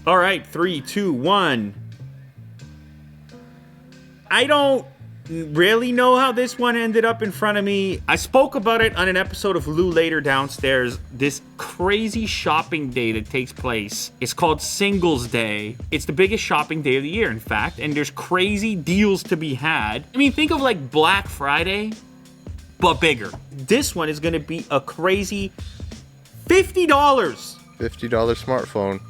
All right, 3, 2, 1. I don't really know how this one ended up in front of me. I spoke about it on an episode of Lou Later Downstairs. This crazy shopping day that takes place. It's called Singles Day. It's the biggest shopping day of the year, in fact, and there's crazy deals to be had. I mean, think of like Black Friday, but bigger. This one is gonna be a crazy $50. $50 smartphone.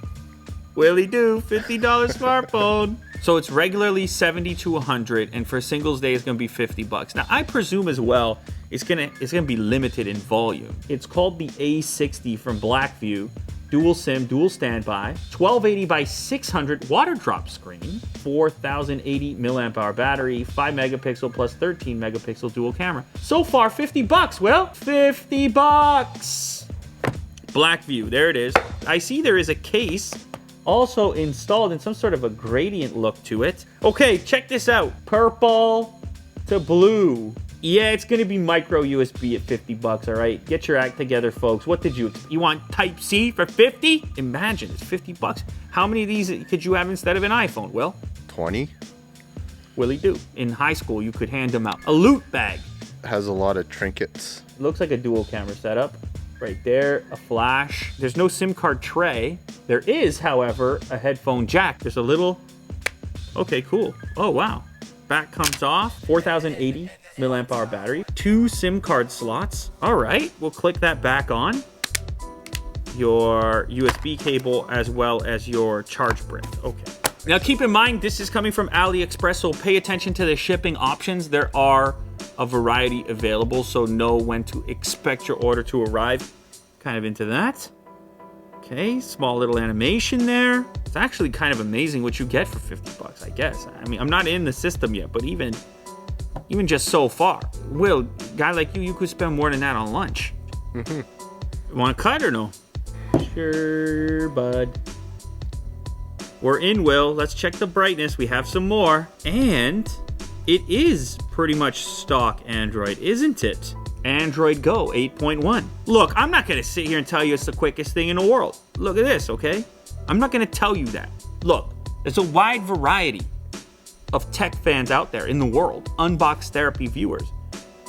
Willie do, $50 smartphone. So it's regularly $70 to $100, and for Singles Day, it's gonna be $50. Now, I presume as well, it's gonna be limited in volume. It's called the A60 from Blackview, dual SIM, dual standby, 1280 by 600 water drop screen, 4080 milliamp hour battery, 5 megapixel plus 13 megapixel dual camera. So far, $50. Well, $50. Blackview, there it is. I see there is a case also installed in some sort of a gradient look to it. Okay, check this out. Purple to blue. Yeah, it's gonna be micro USB at $50, all right? Get your act together, folks. What did you want Type-C for 50? Imagine, it's $50. How many of these could you have instead of an iPhone, Will? 20. Willie do. In high school, you could hand them out. A loot bag. Has a lot of trinkets. Looks like a dual camera setup. Right there, a flash. There's no SIM card tray. There is, however, a headphone jack. There's a little... Okay, cool. Oh, wow. Back comes off. 4080 milliamp hour battery. 2 SIM card slots. All right, we'll click that back on. Your USB cable as well as your charge brick. Okay. Now, keep in mind, this is coming from AliExpress, so pay attention to the shipping options. There are a variety available, so know when to expect your order to arrive. Kind of into that. Okay, small little animation there. It's actually kind of amazing what you get for $50, I guess. I mean, I'm not in the system yet, but even just so far. Will, guy like you could spend more than that on lunch. Want to cut or no? Sure, bud. We're in, Will. Let's check the brightness. We have some more. And it is pretty much stock Android, isn't it? Android Go 8.1. Look, I'm not going to sit here and tell you it's the quickest thing in the world. Look at this, okay? I'm not going to tell you that. Look, there's a wide variety of tech fans out there in the world, Unbox Therapy viewers.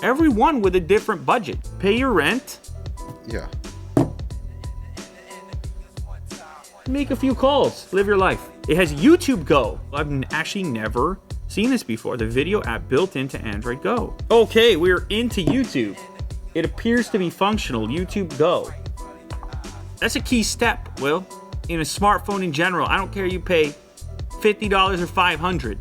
Everyone with a different budget. Pay your rent. Yeah. Make a few calls. Live your life. It has YouTube Go. I've actually never seen this before. The video app built into Android Go. Okay, we're into YouTube. It appears to be functional. YouTube Go. That's a key step, Will. In a smartphone in general, I don't care you pay $50 or $500.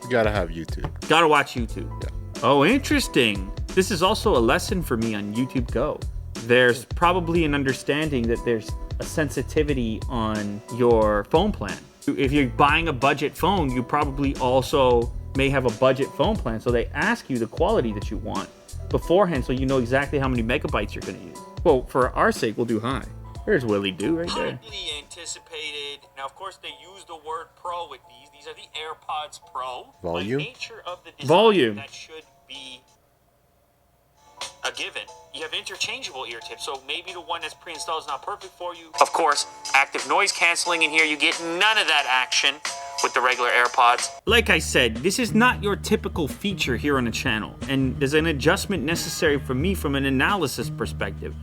You gotta have YouTube. Gotta watch YouTube. Yeah. Oh, interesting. This is also a lesson for me on YouTube Go. There's probably an understanding that there's a sensitivity on your phone plan. If you're buying a budget phone, you probably also may have a budget phone plan. So they ask you the quality that you want beforehand so you know exactly how many megabytes you're going to use. Well, for our sake, we'll do high. There's Willie Do right there. Highly anticipated. Now, of course, they use the word Pro with these. These are the AirPods Pro. Volume. By nature of the design, Volume. that should be a given. You have interchangeable ear tips, so maybe the one that's pre-installed is not perfect for you. Of course, active noise canceling in here. You get none of that action with the regular AirPods. Like I said, this is not your typical feature here on the channel, and there's an adjustment necessary for me from an analysis perspective.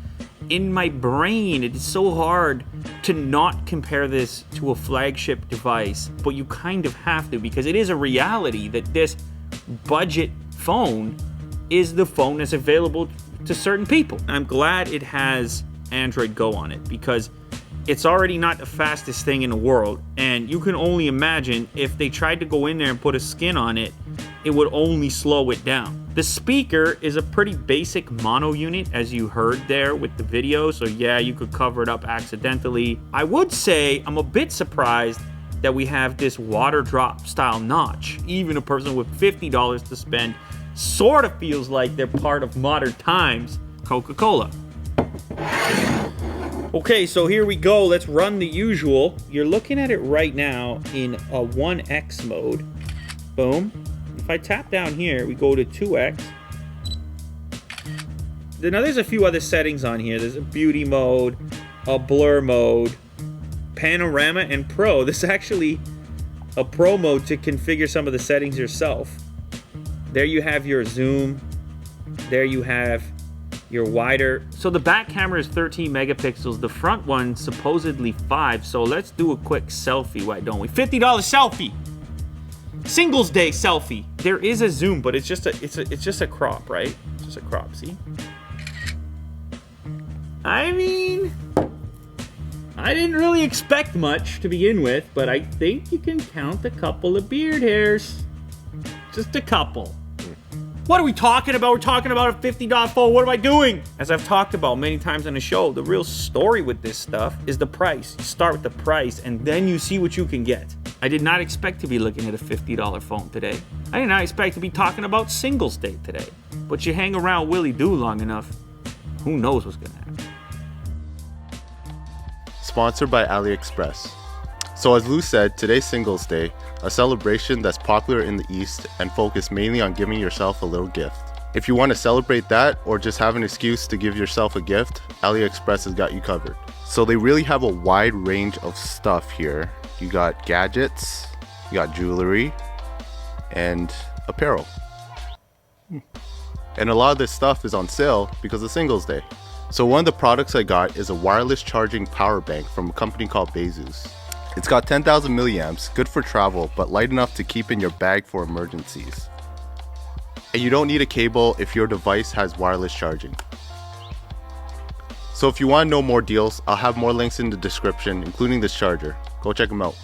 In my brain, it is so hard to not compare this to a flagship device, but you kind of have to, because it is a reality that this budget phone is the phone that's available to certain people. I'm glad it has Android Go on it, because it's already not the fastest thing in the world, and you can only imagine if they tried to go in there and put a skin on it, it would only slow it down. The speaker is a pretty basic mono unit, as you heard there with the video, so yeah, you could cover it up accidentally. I would say I'm a bit surprised that we have this water drop style notch. Even a person with $50 to spend sort of feels like they're part of modern times. Coca-Cola. Okay, so here we go. Let's run the usual. You're looking at it right now in a 1x mode. Boom. If I tap down here, we go to 2x. Now there's a few other settings on here. There's a beauty mode, a blur mode, Panorama and Pro. This is actually a Pro mode to configure some of the settings yourself. There you have your zoom. There you have your wider. So the back camera is 13 megapixels. The front one supposedly 5. So let's do a quick selfie, why don't we? $50 selfie. Singles Day selfie. There is a zoom, but it's just a crop, right? It's just a crop, see? I mean, I didn't really expect much to begin with, but I think you can count a couple of beard hairs. Just a couple. What are we talking about? We're talking about a $50 phone. What am I doing? As I've talked about many times on the show, the real story with this stuff is the price. You start with the price and then you see what you can get. I did not expect to be looking at a $50 phone today. I did not expect to be talking about Singles Day today. But you hang around Willie Doo long enough, who knows what's gonna happen. Sponsored by AliExpress. So as Lou said, today's Singles Day, a celebration that's popular in the East and focused mainly on giving yourself a little gift. If you want to celebrate that or just have an excuse to give yourself a gift, AliExpress has got you covered. So they really have a wide range of stuff here. You got gadgets, you got jewelry, and apparel. And a lot of this stuff is on sale because of Singles Day. So one of the products I got is a wireless charging power bank from a company called Bezus. It's got 10,000 milliamps, good for travel, but light enough to keep in your bag for emergencies. And you don't need a cable if your device has wireless charging. So if you want to know more deals, I'll have more links in the description, including this charger. Go check them out.